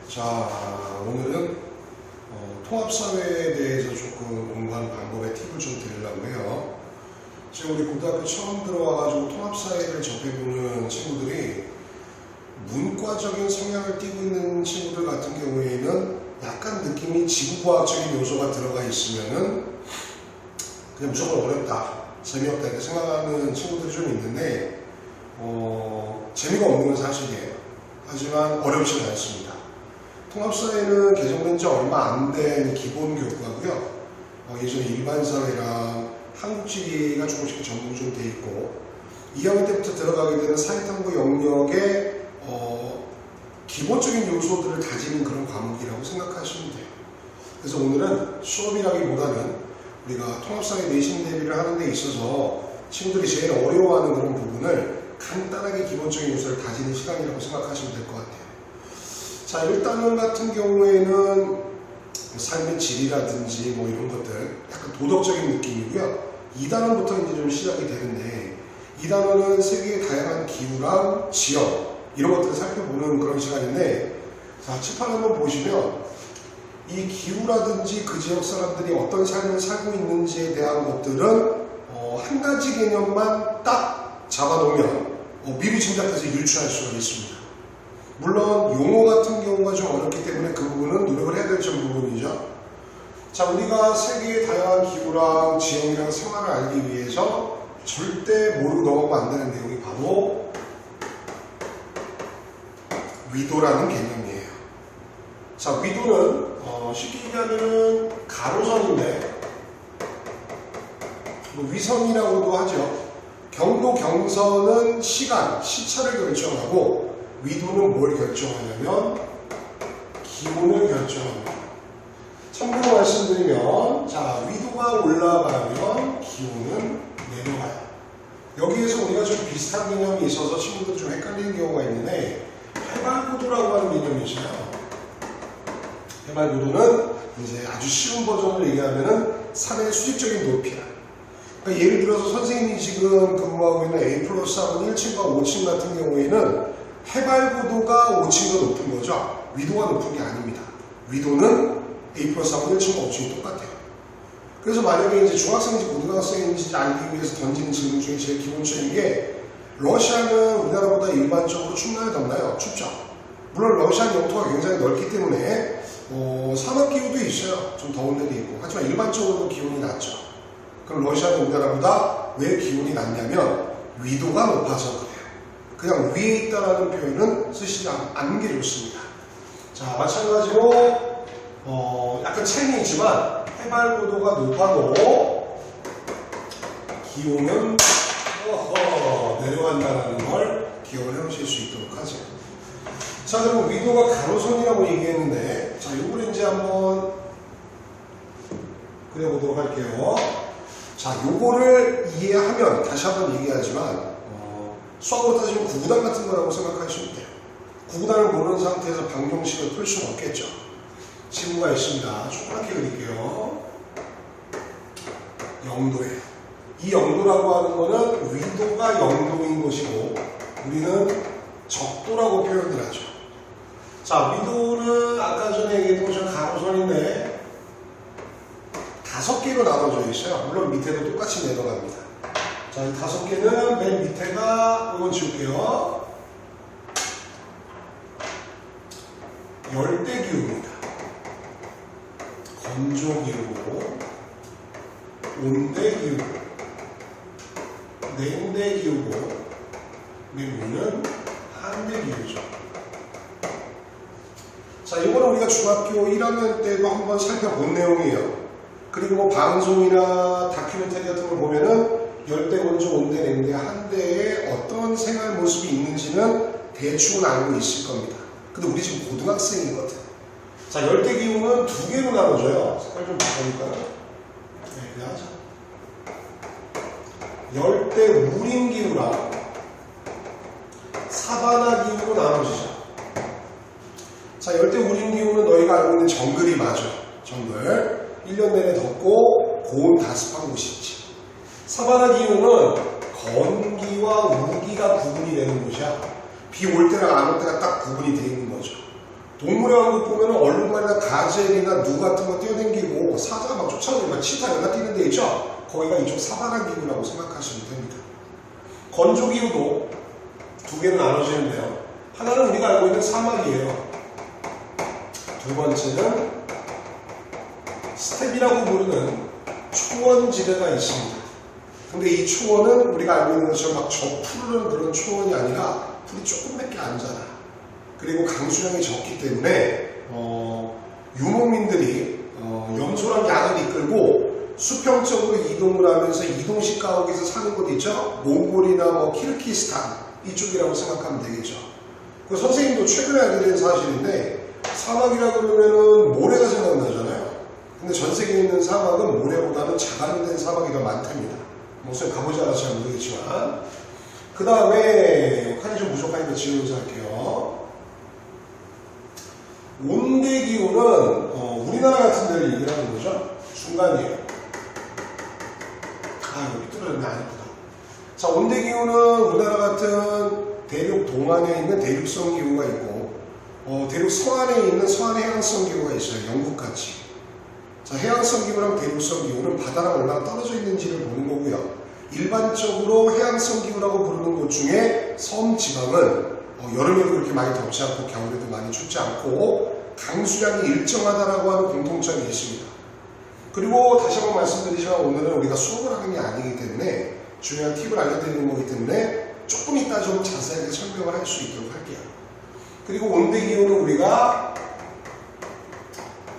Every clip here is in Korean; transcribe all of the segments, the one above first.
자, 오늘은 통합사회에 대해서 조금 공부하는 방법의 팁을 좀 드리려고 해요. 지금 우리 고등학교 처음 들어와가지고 통합사회를 접해보는 친구들이 문과적인 성향을 띠고 있는 친구들 같은 경우에는 약간 느낌이 지구과학적인 요소가 들어가 있으면은 그냥 무조건 어렵다, 재미없다 이렇게 생각하는 친구들이 좀 있는데 재미가 없는 건 사실이에요. 하지만 어렵지는 않습니다. 통합사회는 개정된 지 얼마 안 된 기본 교과고요. 예전에 일반사회랑 한국지리가 조금씩 전공이 좀 돼 있고 2학년 때부터 들어가게 되는 사회탐구 영역의 기본적인 요소들을 다지는 그런 과목이라고 생각하시면 돼요. 그래서 오늘은 수업이라기보다는 우리가 통합사회 내신 대비를 하는 데 있어서 친구들이 제일 어려워하는 그런 부분을 간단하게 기본적인 요소를 다지는 시간이라고 생각하시면 될 것 같아요. 자, 1단원 같은 경우에는 삶의 질이라든지 뭐 이런 것들 약간 도덕적인 느낌이고요. 2단원부터 이제 좀 시작이 되는데 2단원은 세계의 다양한 기후랑 지역 이런 것들을 살펴보는 그런 시간인데, 자, 칠판 한번 보시면 이 기후라든지 그 지역 사람들이 어떤 삶을 살고 있는지에 대한 것들은 한 가지 개념만 딱 잡아놓으면 미리 짐작해서 유추할 수가 있습니다. 물론 용어 같은 경우가 좀 어렵기 때문에 그 부분은 노력을 해야 될 부분이죠. 자, 우리가 세계의 다양한 기후랑 지형이랑 생활을 알기 위해서 절대 모르고 넘어가면 안 되는 내용이 바로 위도라는 개념이에요. 자, 위도는 쉽게 얘기하면 가로선인데 위선이라고도 하죠. 경도, 경선은 시간, 시차를 결정하고 위도는 뭘 결정하냐면 기온을 결정합니다. 참고로 말씀드리면, 자, 위도가 올라가면 기온은 내려가요. 여기에서 우리가 좀 비슷한 개념이 있어서 친구들 좀 헷갈리는 경우가 있는데, 해발고도라고 하는 개념이 있어요. 해발고도는 이제 아주 쉬운 버전을 얘기하면은 산의 수직적인 높이야. 그러니까 예를 들어서 선생님이 지금 근무하고 있는 A+하고 1층과 5층 같은 경우에는 해발고도가 5층보다 높은 거죠. 위도가 높은 게 아닙니다. 위도는 A+하고 1층과 5층이 똑같아요. 그래서 만약에 이제 중학생인지 고등학생인지 알기 위해서 던지는 질문 중에 제일 기본적인 게, 러시아는 우리나라보다 일반적으로 춥나요, 덥나요? 춥죠. 물론 러시아 영토가 굉장히 넓기 때문에 사막 기후도 있어요. 좀 더운 데도 있고. 하지만 일반적으로 기온이 낮죠. 그럼 러시아는 우리나라보다 왜 기온이 낮냐면 위도가 높아서 그래요. 그냥 위에 있다라는 표현은 쓰시지 않는 게 좋습니다. 자, 마찬가지로 약간 차이는 있지만 해발고도가 높아도 기온은 내려간다는 걸 기억을 해놓으실 수 있도록 하죠. 자, 그럼 위도가 가로선이라고 얘기했는데, 자, 요걸 이제 한번 그려보도록 할게요. 자, 요거를 이해하면 다시 한번 얘기하지만 수학으로 따지면 구구단 같은 거라고 생각하시면 돼요. 구구단을 모르는 상태에서 방정식을 풀 수는 없겠죠. 친구가 있습니다. 조그맣게 그릴게요. 영도예요. 이 영도라고 하는 거는 위도가 영도인 것이고 우리는 적도라고 표현을 하죠. 자, 위도는 아까 전에 얘기했던 것처럼 가로선인데 5개로 나눠져 있어요. 물론 밑에도 똑같이 내려갑니다. 자, 이 5개는 맨 밑에가, 이건 지울게요. 열대기후입니다. 건조기후, 온대기후, 냉대기후고, 맨 위는 한대기후죠. 자, 이거는 우리가 중학교 1학년 때도 한번 살펴본 내용이에요. 그리고 뭐 방송이나 다큐멘터리 같은 걸 보면은 열대, 건조, 온대, 냉대, 한대에 어떤 생활 모습이 있는지는 대충은 알고 있을 겁니다. 근데 우리 지금 고등학생이거든. 자, 열대 기후는 2개로 나눠져요. 색깔 좀 바꿔볼까요? 네, 그냥 하자. 열대 우림 기후랑 사바나 기후로 나눠지죠. 자, 열대 우림 기후는 너희가 알고 있는 정글이 맞아. 정글. 1년 내내 덥고 고온 다습한 곳이 있지. 사바나 기후는 건기와 우기가 구분이 되는 곳이야. 비 올 때랑 안 올 때가 딱 구분이 되어 있는 거죠. 동물의 왕국 보면 얼룩말이나 가젤이나 누 같은 거 뛰어댕기고 사자가 막 쫓아오고 막 치타 연락 뛰는 데 있죠? 거기가 이쪽 사바나 기후라고 생각하시면 됩니다. 건조 기후도 두 개로 나눠지는데요. 하나는 우리가 알고 있는 사막이에요. 두 번째는 스텝이라고 부르는 초원지대가 있습니다. 근데 이 초원은 우리가 알고 있는 것처럼 막 저푸르는 그런 초원이 아니라 풀이 조금밖에 안 자라. 그리고 강수량이 적기 때문에 유목민들이 연소랑 양을 이끌고 수평적으로 이동을 하면서 이동식 가옥에서 사는 곳 있죠? 몽골이나 뭐 키르기스탄 이쪽이라고 생각하면 되겠죠. 그 선생님도 최근에 알게 된 사실인데 사막이라 그러면은 모래가 생각나잖아요. 근데 전 세계에 있는 사막은 모래보다는 자갈된 사막이 더 많답니다. 목소리 가보지 않아서 잘 모르겠지만. 그 다음에 칸이 좀 부족하니까 지우면서 할게요. 온대기후는 우리나라 같은 데를 얘기를 하는 거죠. 중간이에요. 여기 뚫어졌네. 안 예쁘다. 자, 온대기후는 우리나라 같은 대륙 동안에 있는 대륙성 기후가 있고 대륙 서안에 있는 서안 해양성 기후가 있어요. 영국같이. 자, 해양성 기후랑 대륙성 기후는 바다랑 얼마나 떨어져 있는지를 보는 거고요. 일반적으로 해양성 기후라고 부르는 곳 중에 섬 지방은 여름에도 그렇게 많이 덥지 않고 겨울에도 많이 춥지 않고 강수량이 일정하다라고 하는 공통점이 있습니다. 그리고 다시 한번 말씀드리지만 오늘은 우리가 수업을 하는 게 아니기 때문에 중요한 팁을 알려드리는 거기 때문에 조금 이따 좀 자세하게 설명을 할 수 있도록 할게요. 그리고 온대기후는 우리가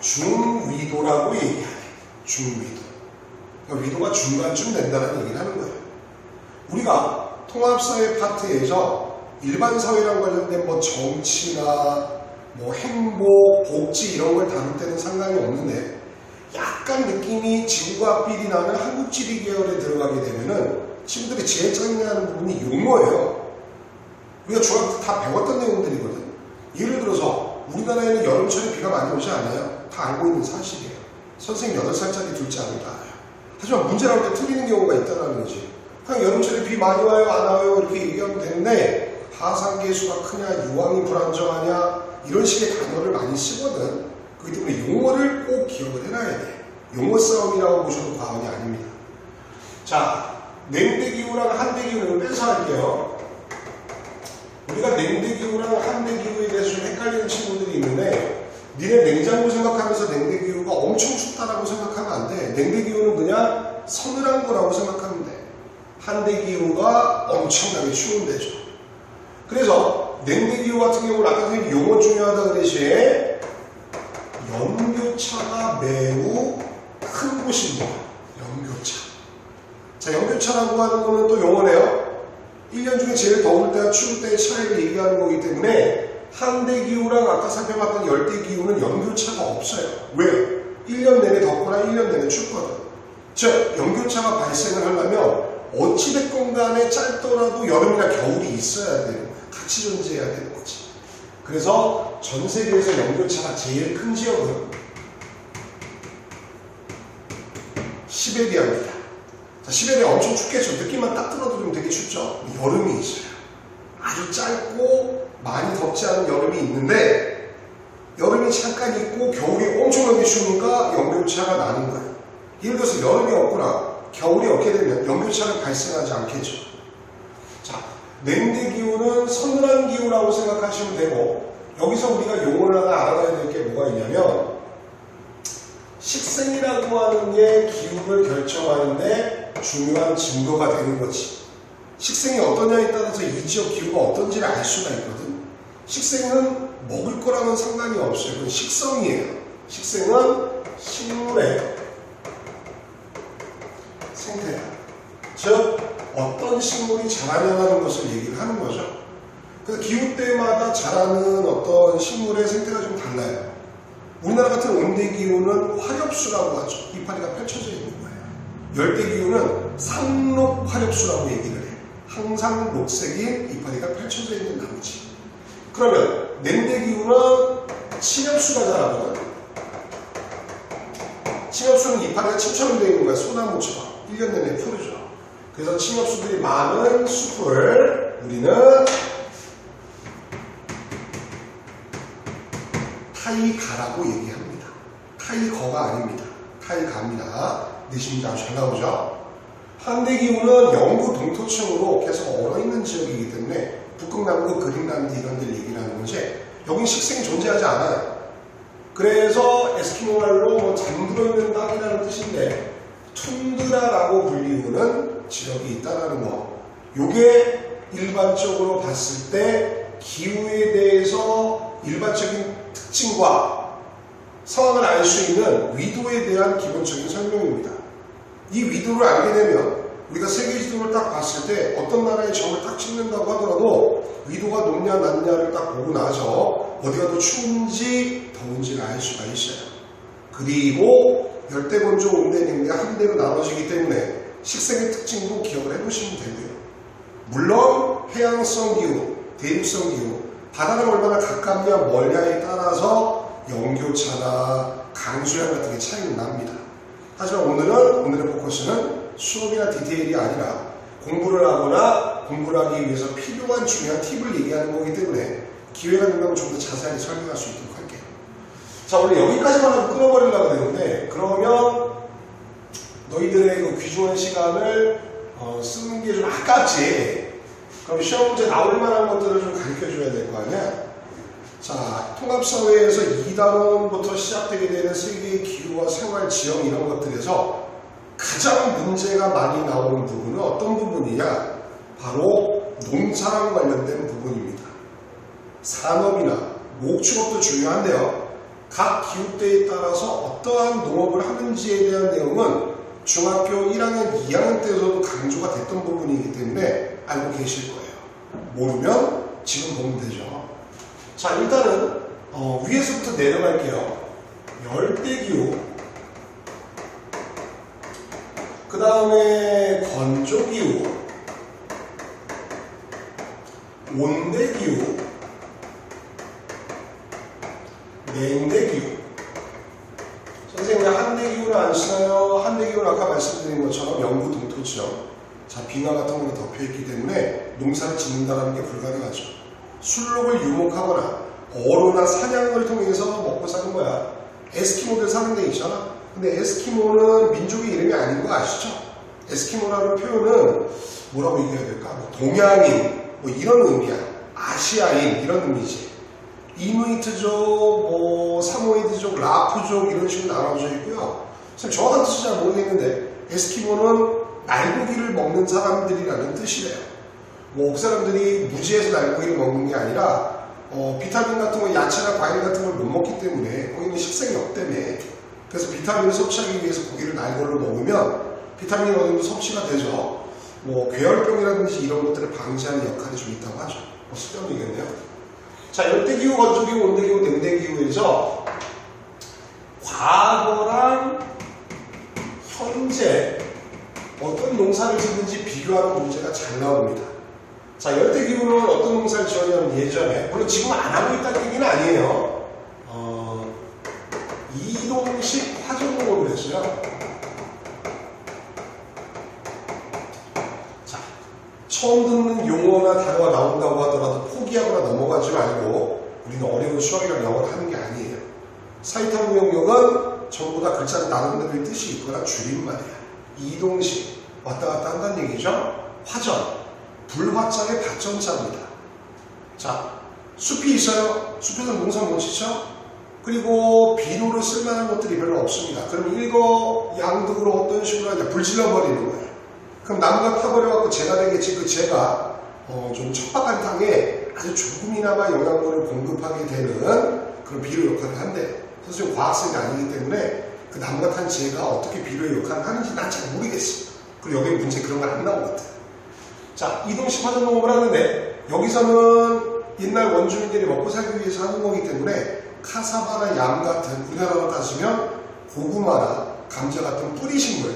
중위도라고 얘기해요. 중위도. 그러니까 위도가 중간쯤 된다는 얘기를 하는 거예요. 우리가 통합사회 파트에서 일반 사회랑 관련된 뭐 정치나 뭐 행복, 복지 이런 걸 다룰 때는 상관이 없는데 약간 느낌이 지구과학 비리 나는 한국지리 계열에 들어가게 되면은 친구들이 제일 짜증나는 부분이 용어예요. 우리가 중학교 때 다 배웠던 내용들이거든. 예를 들어서 우리나라에는 여름철에 비가 많이 오지 않아요. 다 알고 있는 사실이에요. 선생님 8살짜리 둘째 아들 다 알아요. 하지만 문제 나올 때 틀리는 경우가 있다는 거지. 그냥 여름철에 비 많이 와요, 안 와요 이렇게 얘기하면 되는데 하산계수가 크냐, 유황이 불안정하냐 이런 식의 단어를 많이 쓰거든. 그렇기 때문에 용어를 꼭 기억을 해놔야 돼. 용어 싸움이라고 보셔도 과언이 아닙니다. 자, 냉대기후랑 한대기후를 빼서 할게요. 우리가 냉대기후랑 한대기후에 대해서 좀 헷갈리는 친구들이 있는데 니네 냉장고 생각하면서 냉대기후가 엄청 춥다라고 생각하면 안 돼. 냉대기후는 그냥 서늘한 거라고 생각하면 돼. 한대기후가 엄청나게 추운 데죠. 그래서 냉대기후 같은 경우는 아까 선생님 용어 중요하다 그랬지. 연교차가 매우 큰 곳입니다. 연교차. 자, 연교차라고 하는 거는 또 용어네요. 1년 중에 제일 더울 때와 추울 때의 차이를 얘기하는 거기 때문에 한대기후랑 아까 살펴봤던 열대기후는 연교차가 없어요. 왜요? 1년 내내 덥거나 1년 내내 춥거든. 즉, 연교차가 발생을 하려면 어찌됐건 간에 짧더라도 여름이나 겨울이 있어야 되는 거야. 같이 존재해야 되는 거지. 그래서 전 세계에서 연교차가 제일 큰 지역은 시베리아입니다. 자, 시베리아 엄청 춥겠죠. 느낌만 딱 들어도 좀 되게 춥죠. 여름이 있어요. 아주 짧고 많이 덥지 않은 여름이 있는데 여름이 잠깐 있고 겨울이 엄청나게 추우니까 연교차가 나는 거예요. 예를 들어서 여름이 없거나 겨울이 없게 되면 연교차는 발생하지 않겠죠. 자, 냉대기후는 서늘한 기후라고 생각하시면 되고 여기서 우리가 용어를 하나 알아둬야 될 게 뭐가 있냐면 식생이라고 하는 게 기후를 결정하는데 중요한 증거가 되는 거지. 식생이 어떠냐에 따라서 이 지역 기후가 어떤지를 알 수가 있거든. 식생은 먹을 거랑은 상관이 없어요. 그건 식성이에요. 식생은 식물의 생태다. 즉 어떤 식물이 자라냐는 것을 얘기를 하는 거죠. 그래서 기후 때마다 자라는 어떤 식물의 생태가 좀 달라요. 우리나라 같은 온대기후는 화렵수라고 하죠. 이파리가 펼쳐져 있는 거예요. 열대기후는 상록 화렵수라고 얘기를 해요. 항상 녹색인 이파리가 펼쳐져 있는 나무지. 그러면 냉대기후는 침엽수가 자라거든. 침엽수는 이파리가 침처럼 되어 있는 거야. 소나무처럼. 1년 내내 푸르죠. 그래서 침엽수들이 많은 숲을 우리는 타이가라고 얘기합니다. 타이거가 아닙니다. 타이가입니다. 내심이 아주 잘 나오죠? 한대기후는 영구 동토층으로 계속 얼어있는 지역이기 때문에 북극남극, 그린란드 이런 데를 얘기를 하는 거지 여긴 식생이 존재하지 않아요. 그래서 에스키모 말로 뭐 잠들어 있는 땅이라는 뜻인데 툰드라라고 불리우는 지역이 있다는 거. 요게 일반적으로 봤을 때 기후에 대해서 일반적인 특징과 상황을 알 수 있는 위도에 대한 기본적인 설명입니다. 이 위도를 알게 되면 우리가 세계 지도를 딱 봤을 때 어떤 나라의 점을 딱 찍는다고 하더라도 위도가 높냐 낮냐를 딱 보고 나서 어디가 더 추운지 더운지를 알 수가 있어요. 그리고 열대건조, 온대냉대 한 대로 나눠지기 때문에 식생의 특징도 기억을 해보시면 되고요. 물론 해양성 기후, 대륙성 기후, 바다랑 얼마나 가깝냐 멀냐에 따라서 영교차나 강수량 같은 게 차이는 납니다. 하지만 오늘의 포커스는 수업이나 디테일이 아니라 공부를 하거나 공부를 하기 위해서 필요한 중요한 팁을 얘기하는 거기 때문에 기회가 된다면 좀 더 자세하게 설명할 수 있도록 할게요. 자, 원래 여기까지만 하고 끊어버리려고 했는데 그러면 너희들의 그 귀중한 시간을 쓰는 게 좀 아깝지. 그럼 시험 문제 나올 만한 것들을 좀 가르쳐줘야 될 거 아니야? 자, 통합사회에서 2단원부터 시작되게 되는 세계의 기후와 생활 지형 이런 것들에서 가장 문제가 많이 나오는 부분은 어떤 부분이냐? 바로 농사랑 관련된 부분입니다. 산업이나 목축업도 중요한데요. 각 기후대에 따라서 어떠한 농업을 하는지에 대한 내용은 중학교 1학년, 2학년 때에서도 강조가 됐던 부분이기 때문에 알고 계실 거예요. 모르면 지금 보면 되죠. 자, 일단은 위에서부터 내려갈게요. 열대기후, 그 다음에 건조기후, 온대기후, 냉대기후. 선생님이 한대기후를 안 쓰나요? 한대기후는 아까 말씀드린 것처럼 영구 동토지형, 자, 빙하 같은 걸로 덮여있기 때문에 농사를 짓는다는 게 불가능하죠. 술록을 유목하거나 어로나 사냥을 통해서 먹고 사는 거야. 에스키모들 사는 데 있잖아. 근데 에스키모는 민족의 이름이 아닌 거 아시죠? 에스키모라는 표현은 뭐라고 얘기해야 될까? 뭐 동양인 뭐 이런 의미야. 아시아인 이런 의미지. 이누이트족, 뭐 사모이드족, 라프족 이런 식으로 나눠져 있고요. 사실 정확한 뜻은 잘 모르겠는데 에스키모는 날고기를 먹는 사람들이라는 뜻이래요. 뭐 그 사람들이 무지해서 날고기를 먹는 게 아니라 비타민 같은 거, 야채나 과일 같은 걸 못 먹기 때문에 거기는 식생이 없다며. 그래서 비타민을 섭취하기 위해서 고기를 날걸로 먹으면 비타민이 어느 정도 섭취가 되죠. 뭐 괴혈병이라든지 이런 것들을 방지하는 역할이 좀 있다고 하죠. 쓸데없는 얘기겠네요. 자, 열대기후, 건조기후, 온대기후, 냉대기후에서 과거랑 현재 어떤 농사를 짓는지 비교하는 문제가 잘 나옵니다. 자, 열대기후는 어떤 농사를 지었냐면 예전에, 물론 지금 안 하고 있다는 얘기는 아니에요. 이동식 화전농업을 했어요. 자, 처음 듣는 용어나 단어가 나온다고 하더라도 포기하거나 넘어가지 말고 우리는 어려운 수학이랑 영어를 하는 게 아니에요. 사이타무 영역은 전부 다 글자 나름대로의 뜻이 있거나 줄임말이야. 이동식, 왔다 갔다 한다는 얘기죠. 화전. 불화자의 발전자입니다. 자, 숲이 있어요. 숲에서 농사 못 짓죠? 그리고 비료를 쓸만한 것들이 별로 없습니다. 그럼 일거양득으로 어떤 식으로 하냐? 불 질러버리는 거예요. 그럼 나무가 타버려갖고 재가 되겠지. 그 재가 좀 척박한 땅에 아주 조금이나마 영양분을 공급하게 되는 그런 비료 역할을 한대요. 사실 과학생이 아니기 때문에 그 나무가 탄 재가 어떻게 비료의 역할을 하는지 난 잘 모르겠어요. 그리고 여기 문제 그런 건 안 나온 것 같아요. 자, 이동식 화전농업을 하는데 여기서는 옛날 원주민들이 먹고 살기 위해서 하는 거기 때문에 카사바나 얌 같은 우리나라로 따지면 고구마나 감자 같은 뿌리식물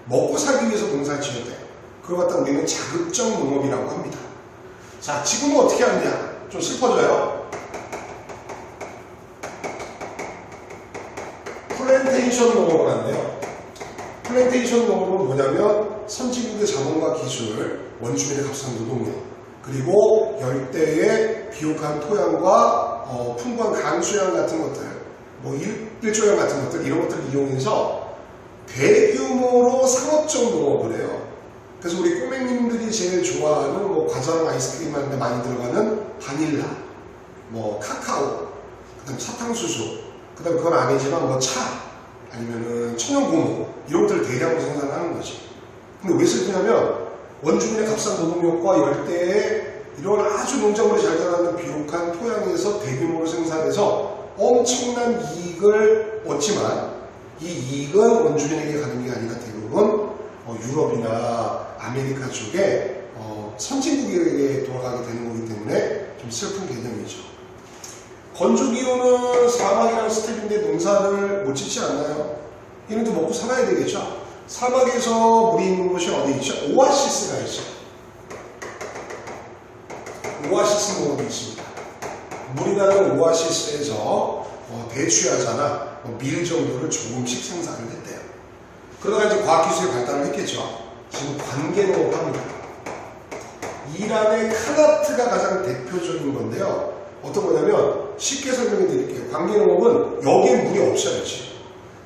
먹고 살기 위해서 농사를 지어야 돼요. 그걸 갖다 우리는 자급적 농업이라고 합니다. 자, 지금은 어떻게 하느냐? 좀 슬퍼져요. 플랜테이션 농업을 하는데요. 플랜테이션 농업은 뭐냐면 선진국의 자본과 기술, 원주민의 값싼 노동력, 그리고 열대의 비옥한 토양과 풍부한 강수량 같은 것들, 뭐 일조량 같은 것들, 이런 것들을 이용해서 대규모로 상업적 농업을 해요. 그래서 우리 꼬맹님들이 제일 좋아하는 뭐 과자랑 아이스크림 하는데 많이 들어가는 바닐라, 뭐 카카오, 그다음 사탕수수, 그다음 그건 아니지만 뭐 차, 아니면은 천연고무, 이런 것들을 대량으로 생산하는 거지. 근데 왜 슬프냐면 원주민의 값싼 노동력과 열대의 이런 아주 농작물이 잘 자라는 비옥한 토양에서 대규모로 생산해서 엄청난 이익을 얻지만 이 이익은 원주민에게 가는 게 아니라 대부분 유럽이나 아메리카 쪽에 선진국에게 돌아가게 되는 거기 때문에 좀 슬픈 개념이죠. 건조기후는 사막이랑 스텝인데 농사를 못 짓지 않나요? 얘네도 먹고 살아야 되겠죠. 사막에서 물이 있는 곳이 어디 있죠? 오아시스가 있죠. 오아시스 농업이 있습니다. 물이 나는 오아시스에서 대추야자나 밀 정도를 조금씩 생산을 했대요. 그러다가 이제 과학기술이 발달을 했겠죠. 지금 관계농업을 합니다. 이란의 카나트가 가장 대표적인 건데요. 어떤 거냐면 쉽게 설명해 드릴게요. 관계농업은 여기에 물이 없어요.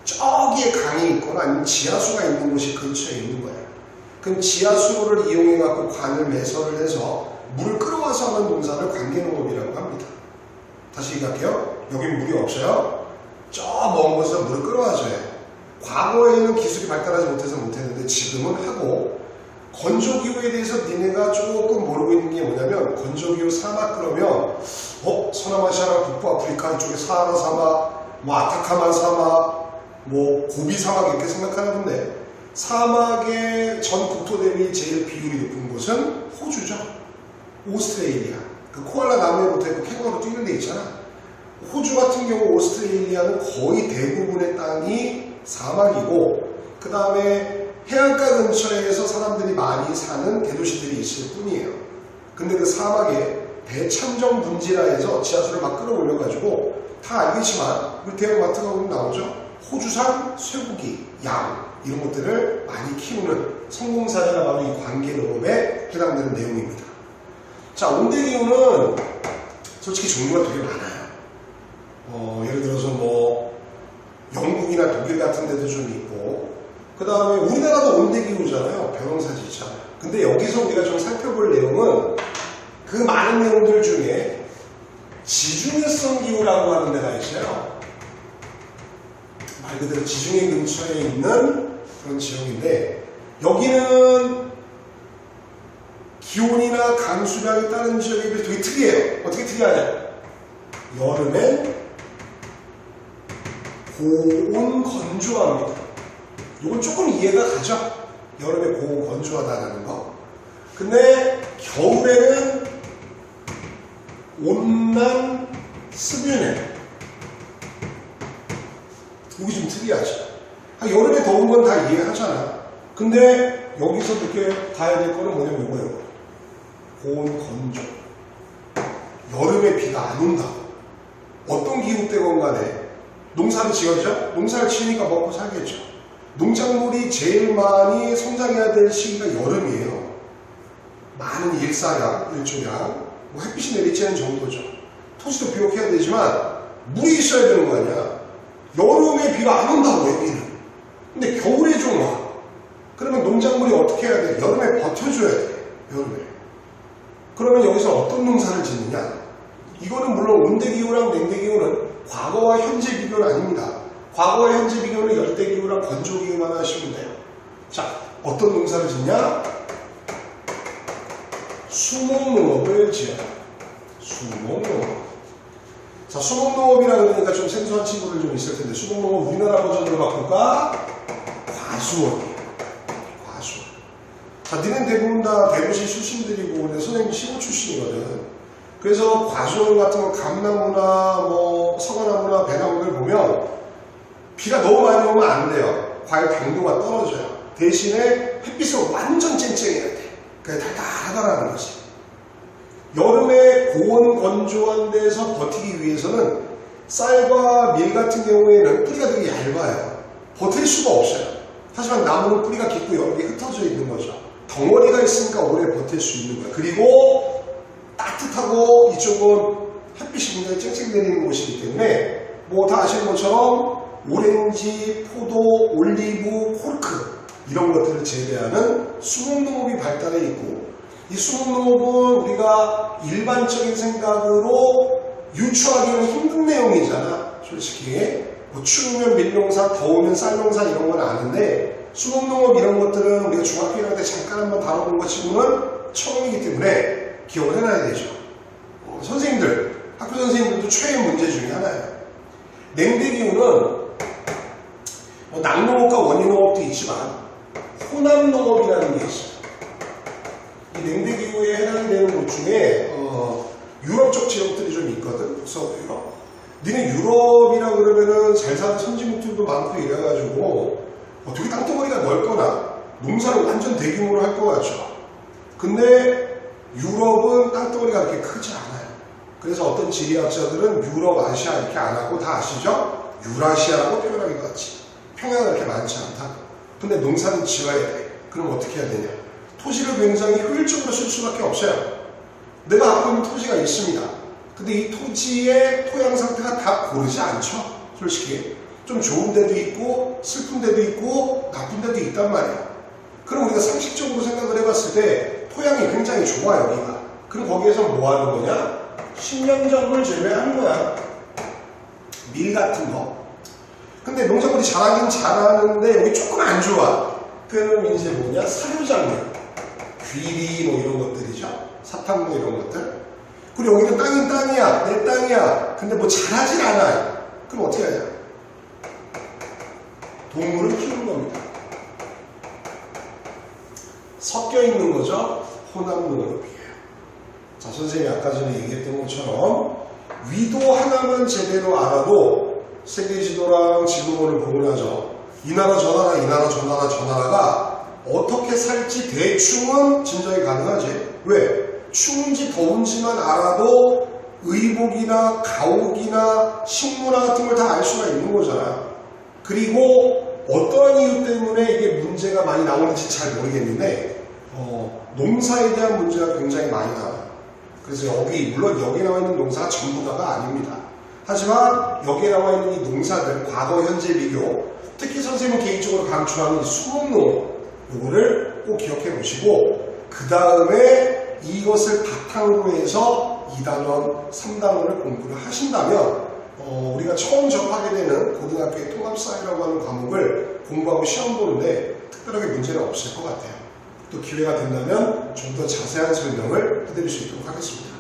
저기에 강이 있거나 아니면 지하수가 있는 곳이 근처에 있는 거예요. 그럼 지하수를 이용해 갖고 관을 매설을 해서 물을 끌어와서 하는 농사를 관계농업이라고 합니다. 다시 얘기할게요. 여긴 물이 없어요. 저 먼 곳에서 물을 끌어와줘야 해요. 과거에는 기술이 발달하지 못해서 못했는데 지금은 하고, 건조기후에 대해서 니네가 조금 모르고 있는 게 뭐냐면, 건조기후 사막 그러면 서남아시아랑 북부아프리카 이쪽에 사하라 사막, 뭐 아타카만 사막, 뭐 고비 사막 이렇게 생각하는 건데, 사막의 전 국토 대비 제일 비율이 높은 곳은 호주죠. 오스트레일리아. 그 코알라 나무에 붙어있고 캥거루 뛰는 데 있잖아. 호주 같은 경우 오스트레일리아는 거의 대부분의 땅이 사막이고, 그 다음에 해안가 근처에서 사람들이 많이 사는 대도시들이 있을 뿐이에요. 근데 그 사막에 대참정 분지라해서 지하수를 막 끌어올려가지고, 다 알겠지만 우리 대형마트 가보면 나오죠. 호주산 쇠고기, 양 이런 것들을 많이 키우는 성공 사례가 바로 이 관계농업에 해당되는 내용입니다. 자, 온대기후는 솔직히 종류가 되게 많아요. 예를 들어서 뭐 영국이나 독일 같은 데도 좀 있고, 그 다음에 우리나라도 온대기후잖아요. 벼농사지죠. 근데 여기서 우리가 좀 살펴볼 내용은 그 많은 내용들 중에 지중해성 기후라고 하는 데가 있어요. 말 그대로 지중해 근처에 있는 그런 지역인데, 여기는 기온이나 강수량이 다른 지역에 비해서 되게 특이해요. 어떻게 특이하냐? 여름엔 고온 건조합니다. 이건 조금 이해가 가죠? 여름에 고온 건조하다는 거. 근데 겨울에는 온난 습유네. 이게 좀 특이하죠? 여름에 더운 건 다 이해하잖아. 근데 여기서 이렇게 봐야 될 거는 뭐냐면 이거예요. 고온 건조. 여름에 비가 안 온다고. 어떤 기후때건 간에 농사를 지어죠? 농사를 지으니까 먹고 살겠죠. 농작물이 제일 많이 성장해야 될 시기가 여름이에요. 많은 일사량, 일조량, 뭐 햇빛이 내리쬐는 정도죠. 토지도 비옥해야 되지만 물이 있어야 되는 거 아니야. 여름에 비가 안 온다고 여기는. 근데 겨울에 좀 와. 그러면 농작물이 어떻게 해야 돼? 여름에 버텨줘야 돼. 여름에. 그러면 여기서 어떤 농사를 짓느냐? 이거는 물론 온대기후랑 냉대기후는 과거와 현재 비교는 아닙니다. 과거와 현재 비교는 열대기후랑 건조기후만 하시면 돼요. 자, 어떤 농사를 짓냐? 수목농업을 지어요. 수목농업. 자, 수목농업이라 그러니까 좀 생소한 친구들 좀 있을 텐데, 수목농업 우리나라 버전으로 바꿀까? 과수원이에요. 과수원. 자, 니는 대부분 다 대도시 출신들이고, 근데 선생님 시골 출신이거든. 그래서 과수원 같은 거 감나무나 뭐 서가나무나 배나무를 보면 비가 너무 많이 오면 안 돼요. 과일 당도가 떨어져요. 대신에 햇빛을 완전 쨍쨍해야 돼. 그게 달달하다라는 거지. 여름에 고온 건조한 데서 버티기 위해서는 쌀과 밀 같은 경우에는 뿌리가 되게 얇아요. 버틸 수가 없어요. 하지만 나무는 뿌리가 깊고 여러 개 흩어져 있는 거죠. 덩어리가 있으니까 오래 버틸 수 있는 거예요. 그리고 따뜻하고 이쪽은 햇빛이 굉장히 쨍쨍 내리는 곳이기 때문에 뭐 다 아시는 것처럼 오렌지, 포도, 올리브, 코르크 이런 것들을 재배하는 수목농업이 발달해 있고, 이 수목농업은 우리가 일반적인 생각으로 유추하기는 힘든 내용이잖아. 솔직히 뭐 추우면 밀농사, 더우면 쌀농사 이런 건 아는데 수목농업 이런 것들은 우리가 중학교 1학년 때 잠깐 한번 다뤄본 것 치고는 처음이기 때문에 기억을 해놔야 되죠. 선생님들, 학교 선생님들도 최애 문제 중에 하나예요. 냉대기후는 뭐 낙농업과 원인농업도 있지만 호남농업이라는 게 있어요. 이 냉대기후에 해당이 되는 곳 중에 유럽 쪽 지역들이 좀 있거든. 북서유럽. 니네 유럽이라 그러면은 잘 사는 선진국들도 많고 이래가지고 되게 땅덩어리가 넓거나 농사를 완전 대규모로 할 것 같죠. 근데 유럽은 땅덩어리가 그렇게 크지 않아요. 그래서 어떤 지리학자들은 유럽, 아시아 이렇게 안 하고 다 아시죠? 유라시아라고 표현하기도 하지. 평양은 그렇게 많지 않다. 근데 농사는 지어야 돼. 그럼 어떻게 해야 되냐? 토지를 굉장히 효율적으로 쓸 수밖에 없어요. 내가 갖고 있는 토지가 있습니다. 근데 이 토지의 토양 상태가 다 고르지 않죠. 솔직히. 좀 좋은 데도 있고 슬픈 데도 있고 나쁜 데도 있단 말이야. 그럼 우리가 상식적으로 생각을 해봤을 때 토양이 굉장히 좋아 여기가. 그럼 거기에서 뭐 하는 거냐? 식량작물을 재배하는 거야. 밀 같은 거. 근데 농작물이 잘하긴 잘하는데 여기 조금 안 좋아. 그럼 이제 뭐냐? 사료작물. 귀리 뭐 이런 것들이죠. 사탕 뭐 이런 것들. 그리고 여기는 땅은 땅이야. 내 땅이야. 근데 뭐 잘하진 않아요. 그럼 어떻게 하냐? 동물을 키우는 겁니다. 섞여 있는 거죠. 호남농업이에요. 자, 선생님이 아까 전에 얘기했던 것처럼 위도 하나만 제대로 알아도 세계 지도랑 지도본을 보고 나서 이 나라 저 나라 이 나라 저 나라 저 나라가 어떻게 살지 대충은 짐작이 가능하지. 왜? 추운지 더운지만 알아도 의복이나 가옥이나 식문화 같은 걸 다 알 수가 있는 거잖아. 그리고 어떠한 이유 때문에 이게 문제가 많이 나오는지 잘 모르겠는데 농사에 대한 문제가 굉장히 많이 나와요. 그래서 물론 여기 나와 있는 농사가 전부 다가 아닙니다. 하지만 여기에 나와 있는 이 농사들 과거 현재 비교, 특히 선생님은 개인적으로 강조하는 수목농업 요거를 꼭 기억해 보시고 그 다음에 이것을 바탕으로 해서 2단원, 3단원을 공부를 하신다면 우리가 처음 접하게 되는 고등학교의 통합사회라고 하는 과목을 공부하고 시험 보는데 특별하게 문제는 없을 것 같아요. 또 기회가 된다면 좀 더 자세한 설명을 해드릴 수 있도록 하겠습니다.